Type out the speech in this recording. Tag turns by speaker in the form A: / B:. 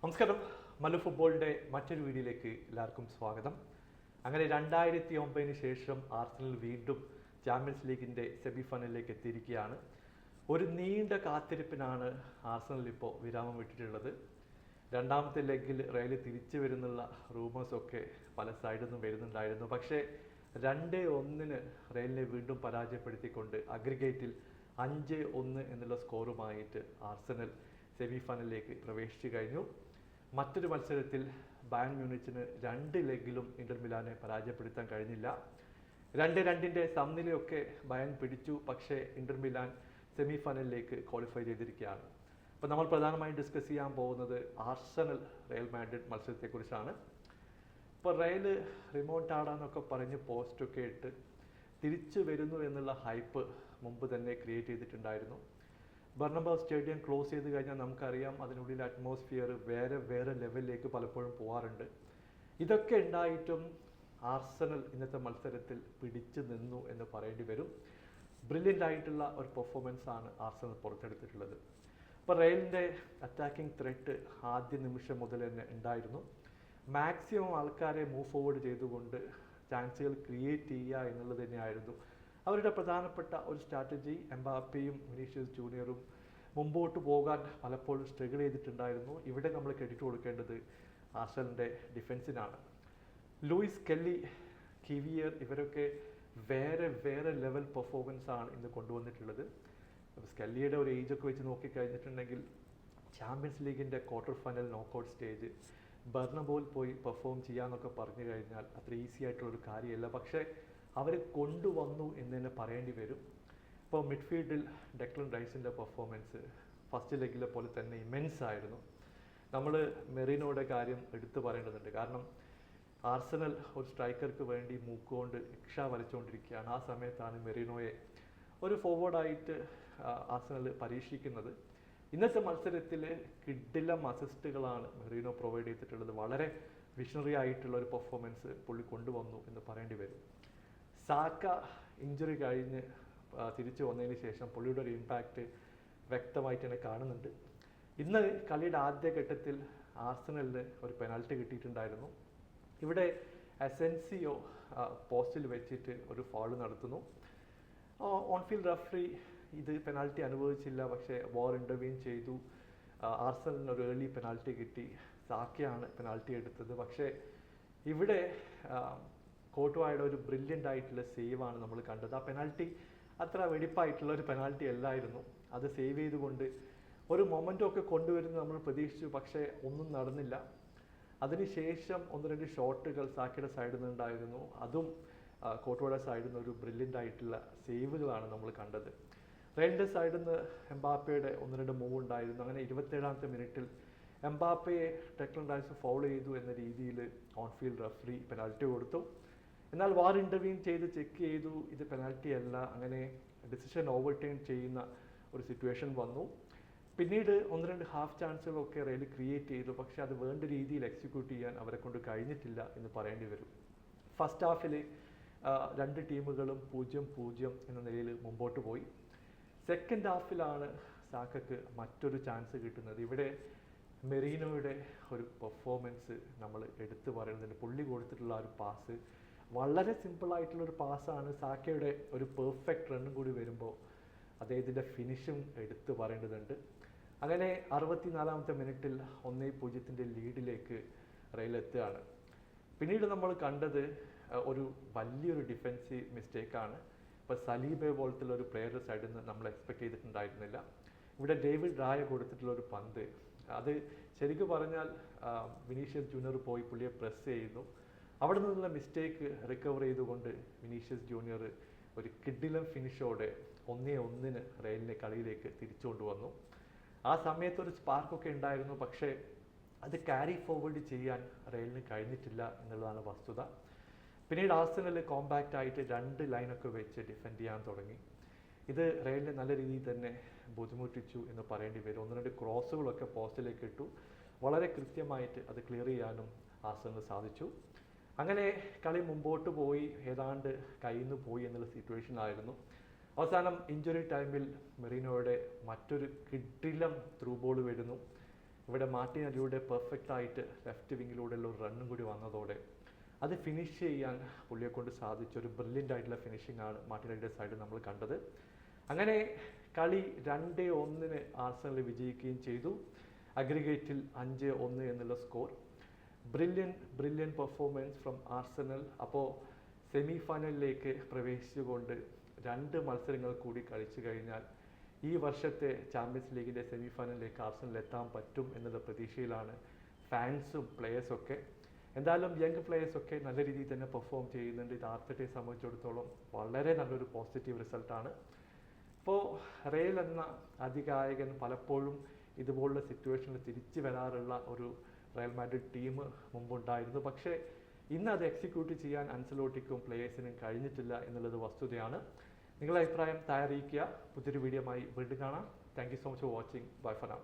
A: നമസ്കാരം. മല്ലു ഫുട്ബോളിൻ്റെ മറ്റൊരു വീഡിയോയിലേക്ക് എല്ലാവർക്കും സ്വാഗതം. അങ്ങനെ 2009 ശേഷം ആർസണൽ വീണ്ടും ചാമ്പ്യൻസ് ലീഗിൻ്റെ സെമി ഫൈനലിലേക്ക് എത്തിയിരിക്കുകയാണ്. ഒരു നീണ്ട കാത്തിരിപ്പിനാണ് ആർസണൽ ഇപ്പോൾ വിരാമം വിട്ടിട്ടുള്ളത്. രണ്ടാമത്തെ ലെഗിൽ റയൽ തിരിച്ചു വരുന്നുള്ള റൂമേഴ്സൊക്കെ പല സൈഡിൽ നിന്നും വരുന്നുണ്ടായിരുന്നു. പക്ഷേ 2-1 റയലിനെ വീണ്ടും പരാജയപ്പെടുത്തിക്കൊണ്ട് അഗ്രിഗേറ്റിൽ 5-1 എന്നുള്ള സ്കോറുമായിട്ട് ആർസണൽ സെമി ഫൈനലിലേക്ക് പ്രവേശിച്ചു കഴിഞ്ഞു. മറ്റൊരു മത്സരത്തിൽ ബയൺ മ്യൂണിച്ചിന് 2 ലെഗിലും ഇന്റർ മിലാനെ പരാജയപ്പെടുത്താൻ കഴിഞ്ഞില്ല. 2-2 സമനിലയൊക്കെ ബയൺ പിടിച്ചു. പക്ഷേ ഇന്റർ മിലാൻ സെമി ഫൈനലിലേക്ക് ക്വാളിഫൈ ചെയ്തിരിക്കുകയാണ്. അപ്പോൾ നമ്മൾ പ്രധാനമായും ഡിസ്കസ് ചെയ്യാൻ പോകുന്നത് ആർസണൽ റയൽ മാഡ്രിഡ് മത്സരത്തെക്കുറിച്ചാണ്. ഇപ്പോൾ റയൽ റിമോണ്ടാഡാന്നൊക്കെ പറഞ്ഞ് പോസ്റ്റൊക്കെ ഇട്ട് തിരിച്ചു വരുന്നു എന്നുള്ള ഹൈപ്പ് മുമ്പ് തന്നെ ക്രിയേറ്റ് ചെയ്തിട്ടുണ്ടായിരുന്നു. ബെർണബൗ സ്റ്റേഡിയം ക്ലോസ് ചെയ്ത് കഴിഞ്ഞാൽ നമുക്കറിയാം അതിനുള്ളിൽ അറ്റ്മോസ്ഫിയർ വേറെ ലെവലിലേക്ക് പലപ്പോഴും പോകാറുണ്ട്. ഇതൊക്കെ ഉണ്ടായിട്ടും ആർസണൽ ഇന്നത്തെ മത്സരത്തിൽ പിടിച്ചു നിന്നു എന്ന് പറയേണ്ടി വരും. ബ്രില്യൻ്റ് ആയിട്ടുള്ള ഒരു പെർഫോമൻസ് ആണ് ആർസണൽ പുറത്തെടുത്തിട്ടുള്ളത്. ഇപ്പോൾ റയലിൻ്റെ അറ്റാക്കിംഗ് ത്രെറ്റ് ആദ്യ നിമിഷം മുതൽ തന്നെ ഉണ്ടായിരുന്നു. മാക്സിമം ആൾക്കാരെ മൂവ് ഫോർവേഡ് ചെയ്തുകൊണ്ട് ചാൻസുകൾ ക്രിയേറ്റ് ചെയ്യുക എന്നുള്ളത് തന്നെയായിരുന്നു അവരുടെ പ്രധാനപ്പെട്ട ഒരു സ്ട്രാറ്റജി. എംബാപ്പയും വിനീഷ്യസ് ജൂനിയറും മുമ്പോട്ട് പോകാൻ പലപ്പോഴും സ്ട്രഗിൾ ചെയ്തിട്ടുണ്ടായിരുന്നു. ഇവിടെ നമ്മൾ ക്രെഡിറ്റ് കൊടുക്കേണ്ടത് ആർസണലിൻ്റെ ഡിഫൻസിനാണ്. ലൂയിസ് കെല്ലി, കിവിയർ ഇവരൊക്കെ വേറെ ലെവൽ പെർഫോമൻസ് ആണ് ഇന്ന് കൊണ്ടുവന്നിട്ടുള്ളത്. സ്കെല്ലിയുടെ ഒരു ഏജൊക്കെ വെച്ച് നോക്കിക്കഴിഞ്ഞിട്ടുണ്ടെങ്കിൽ ചാമ്പ്യൻസ് ലീഗിൻ്റെ ക്വാർട്ടർ ഫൈനൽ നോക്കൗട്ട് സ്റ്റേജ് ബെർണബോയിൽ പോയി പെർഫോം ചെയ്യാന്നൊക്കെ പറഞ്ഞു കഴിഞ്ഞാൽ അത്ര ഈസി ആയിട്ടുള്ളൊരു കാര്യമല്ല. പക്ഷേ അവർ കൊണ്ടുവന്നു എന്ന് തന്നെ പറയേണ്ടി വരും. ഇപ്പോൾ മിഡ്ഫീൽഡിൽ ഡെക്ലൻ റൈസിൻ്റെ പെർഫോമൻസ് ഫസ്റ്റ് ലെഗിലെ പോലെ തന്നെ ഇമെൻസ് ആയിരുന്നു. നമ്മൾ മെറീനോയുടെ കാര്യം എടുത്തു പറയേണ്ടതുണ്ട്. കാരണം ആർസണൽ ഒരു സ്ട്രൈക്കർക്ക് വേണ്ടി മൂക്കുകൊണ്ട് ഇക്ഷ വരച്ചുകൊണ്ടിരിക്കുകയാണ്. ആ സമയത്താണ് മെറീനോയെ ഒരു ഫോർവേഡായിട്ട് ആർസണൽ പരീക്ഷിക്കുന്നത്. ഇന്നത്തെ മത്സരത്തിൽ കിഡിലം അസിസ്റ്റുകളാണ് മെറീനോ പ്രൊവൈഡ് ചെയ്തിട്ടുള്ളത്. വളരെ വിഷണറി ആയിട്ടുള്ള ഒരു പെർഫോമൻസ് പുള്ളി കൊണ്ടുവന്നു എന്ന് പറയേണ്ടി വരും. സാക്ക ഇഞ്ചുറി കഴിഞ്ഞ് തിരിച്ചു വന്നതിന് ശേഷം പുള്ളിയുടെ ഒരു ഇമ്പാക്റ്റ് വ്യക്തമായിട്ട് തന്നെ കാണുന്നുണ്ട്. ഇന്ന് കളിയുടെ ആദ്യഘട്ടത്തിൽ ആർസണലിന് ഒരു പെനാൽറ്റി കിട്ടിയിട്ടുണ്ടായിരുന്നു. ഇവിടെ അസെൻസിയോ പോസ്റ്റിൽ വെച്ചിട്ട് ഒരു ഫൗൾ നടത്തുന്നു. ഓൺഫീൽഡ് റഫറി ഇത് പെനാൽറ്റി അനുഭവിച്ചില്ല. പക്ഷേ വാർ ഇൻ്റർവ്യൂൻ ചെയ്തു. ആർസണലിന് ഒരു ഏർലി പെനാൽറ്റി കിട്ടി. സാക്കയാണ് പെനാൽറ്റി എടുത്തത്. പക്ഷേ ഇവിടെ കോട്ടുവായുടെ ഒരു ബ്രില്യൻ്റ് ആയിട്ടുള്ള സേവാണ് നമ്മൾ കണ്ടത്. ആ പെനാൽറ്റി അത്ര വെടിപ്പായിട്ടുള്ള ഒരു പെനാൽറ്റി അല്ലായിരുന്നു. അത് സേവ് ചെയ്തുകൊണ്ട് ഒരു മൊമെൻ്റും ഒക്കെ കൊണ്ടുവരുന്നത് നമ്മൾ പ്രതീക്ഷിച്ചു. പക്ഷേ ഒന്നും നടന്നില്ല. അതിനുശേഷം 1-2 ഷോട്ടുകൾ സാക്കയുടെ സൈഡിൽ നിന്നുണ്ടായിരുന്നു. അതും കോട്ടുവായുടെ സൈഡിൽ നിന്ന് ഒരു ബ്രില്യൻ്റ് ആയിട്ടുള്ള സേവുകളാണ് നമ്മൾ കണ്ടത്. റയലിൻ്റെ സൈഡിൽ നിന്ന് എംബാപ്പയുടെ 1-2 മൂവ് ഉണ്ടായിരുന്നു. അങ്ങനെ 27ാമത്തെ മിനിറ്റിൽ എംബാപ്പയെ ഡെക്ലൻ റൈസ് ഫൗൾ ചെയ്തു എന്ന രീതിയിൽ ഓൺഫീൽഡ് റഫറി പെനാൽറ്റി കൊടുത്തു. എന്നാൽ വാർ ഇൻ്റർവ്യൂൻ ചെയ്ത് ചെക്ക് ചെയ്തു, ഇത് പെനാൽറ്റി അല്ല. അങ്ങനെ ഡിസിഷൻ ഓവർടേൺ ചെയ്യുന്ന ഒരു സിറ്റുവേഷൻ വന്നു. പിന്നീട് 1-2 ഹാഫ് ചാൻസുകളൊക്കെ റയൽ ക്രിയേറ്റ് ചെയ്തു. പക്ഷേ അത് വേണ്ട രീതിയിൽ എക്സിക്യൂട്ട് ചെയ്യാൻ അവരെ കൊണ്ട് കഴിഞ്ഞിട്ടില്ല എന്ന് പറയേണ്ടി വരും. ഫസ്റ്റ് ഹാഫിൽ 2 ടീമുകളും 0-0 എന്ന നിലയിൽ മുമ്പോട്ട് പോയി. സെക്കൻഡ് ഹാഫിലാണ് സാക്കക്ക് മറ്റൊരു ചാൻസ് കിട്ടുന്നത്. ഇവിടെ മെറീനോയുടെ ഒരു പെർഫോമൻസ് നമ്മൾ എടുത്തു പറയുന്നുണ്ട്. പുള്ളി കൊടുത്തിട്ടുള്ള ഒരു പാസ് വളരെ സിമ്പിളായിട്ടുള്ളൊരു പാസ്സാണ്. സാക്കയുടെ ഒരു പെർഫെക്റ്റ് റണ്ണും കൂടി വരുമ്പോൾ അദ്ദേഹത്തിൻ്റെ ഫിനിഷും എടുത്തു പറയേണ്ടതുണ്ട്. അങ്ങനെ 64ാമത്തെ മിനിറ്റിൽ 1-0 ലീഡിലേക്ക് റയൽ എത്തുകയാണ്. പിന്നീട് നമ്മൾ കണ്ടത് ഒരു വലിയൊരു ഡിഫെൻസീവ് മിസ്റ്റേക്കാണ്. ഇപ്പോൾ സലീബെ പോലത്തുള്ള ഒരു പ്ലെയറുടെ സൈഡിൽ നിന്ന് നമ്മൾ എക്സ്പെക്ട് ചെയ്തിട്ടുണ്ടായിരുന്നില്ല. ഇവിടെ ഡേവിഡ് റായ കൊടുത്തിട്ടുള്ള ഒരു പന്ത്, അത് ശരിക്കും പറഞ്ഞാൽ വിനീഷ്യസ് ജൂനിയർ പോയി പുള്ളിയെ പ്രസ് ചെയ്യുന്നു. അവിടെ നിന്നുള്ള മിസ്റ്റേക്ക് റിക്കവർ ചെയ്തുകൊണ്ട് വിനീഷ്യസ് ജൂനിയർ ഒരു കിഡിലം ഫിനിഷോടെ 1-1 റയലിനെ കളിയിലേക്ക് തിരിച്ചുകൊണ്ട് വന്നു. ആ സമയത്ത് ഒരു സ്പാർക്കൊക്കെ ഉണ്ടായിരുന്നു. പക്ഷേ അത് ക്യാരി ഫോർവേഡ് ചെയ്യാൻ റയലിന് കഴിഞ്ഞിട്ടില്ല എന്നുള്ളതാണ് വസ്തുത. പിന്നീട് ആർസണൽ കോമ്പാക്റ്റ് ആയിട്ട് 2 ലൈനൊക്കെ വെച്ച് ഡിഫെൻഡ് ചെയ്യാൻ തുടങ്ങി. ഇത് റയലിനെ നല്ല രീതിയിൽ തന്നെ ബുദ്ധിമുട്ടിച്ചു എന്ന് പറയേണ്ടി വരും. 1-2 ക്രോസുകളൊക്കെ പോസ്റ്റിലേക്ക് ഇട്ടു. വളരെ കൃത്യമായിട്ട് അത് ക്ലിയർ ചെയ്യാനും ആർസണൽ സാധിച്ചു. അങ്ങനെ കളി മുമ്പോട്ട് പോയി. ഏതാണ്ട് കയ്യിൽ നിന്ന് പോയി എന്നുള്ള സിറ്റുവേഷൻ ആയിരുന്നു. അവസാനം ഇഞ്ചുറി ടൈമിൽ മെറീനോയുടെ മറ്റൊരു കിഡിലം ത്രൂ ബോൾ വരുന്നു. ഇവിടെ മാർട്ടിനലിയുടെ പെർഫെക്റ്റ് ആയിട്ട് ലെഫ്റ്റ് വിങ്ങിലൂടെയുള്ള ഒരു റണ്ണും കൂടി വന്നതോടെ അത് ഫിനിഷ് ചെയ്യാൻ പുള്ളിയെ കൊണ്ട് സാധിച്ച ഒരു ബ്രില്യൻ്റ് ആയിട്ടുള്ള ഫിനിഷിംഗ് ആണ് മാർട്ടിനലിയുടെ സൈഡിൽ നമ്മൾ കണ്ടത്. അങ്ങനെ കളി 2-1 ആർസണൽ വിജയിക്കുകയും ചെയ്തു. അഗ്രിഗേറ്റിൽ 5-1 എന്നുള്ള score. Brilliant performance from Arsenal. അപ്പോൾ സെമി ഫൈനലിലേക്ക് പ്രവേശിച്ചുകൊണ്ട് 2 മത്സരങ്ങൾ കൂടി കളിച്ചു കഴിഞ്ഞാൽ ഈ വർഷത്തെ ചാമ്പ്യൻസ് ലീഗിൻ്റെ സെമി ഫൈനലിലേക്ക് ആർസണൽ എത്താൻ പറ്റും എന്നുള്ള പ്രതീക്ഷയിലാണ് ഫാൻസും പ്ലെയേഴ്സൊക്കെ. എന്തായാലും യങ് പ്ലെയേഴ്സൊക്കെ നല്ല രീതിയിൽ തന്നെ പെർഫോം ചെയ്യുന്നുണ്ട്. ഇത് ആർട്ടറ്റയെ സംബന്ധിച്ചിടത്തോളം വളരെ നല്ലൊരു പോസിറ്റീവ് റിസൾട്ടാണ്. ഇപ്പോൾ റയൽ എന്ന അധികായകൻ പലപ്പോഴും ഇതുപോലുള്ള സിറ്റുവേഷനിൽ തിരിച്ചു വരാറുള്ള ഒരു റയൽ മാഡ്രിഡ് ടീം മുമ്പുണ്ടായിരുന്നു. പക്ഷേ ഇന്ന് അത് എക്സിക്യൂട്ട് ചെയ്യാൻ അൻസലോട്ടിക്കും പ്ലേയേഴ്സിനും കഴിഞ്ഞിട്ടില്ല എന്നുള്ളത് വസ്തുതയാണ്. നിങ്ങളുടെ അഭിപ്രായം താഴെ അറിയിക്കുക. പുതിയൊരു വീഡിയോയുമായി വീണ്ടും കാണാം. Thank you so much for watching. Bye for now.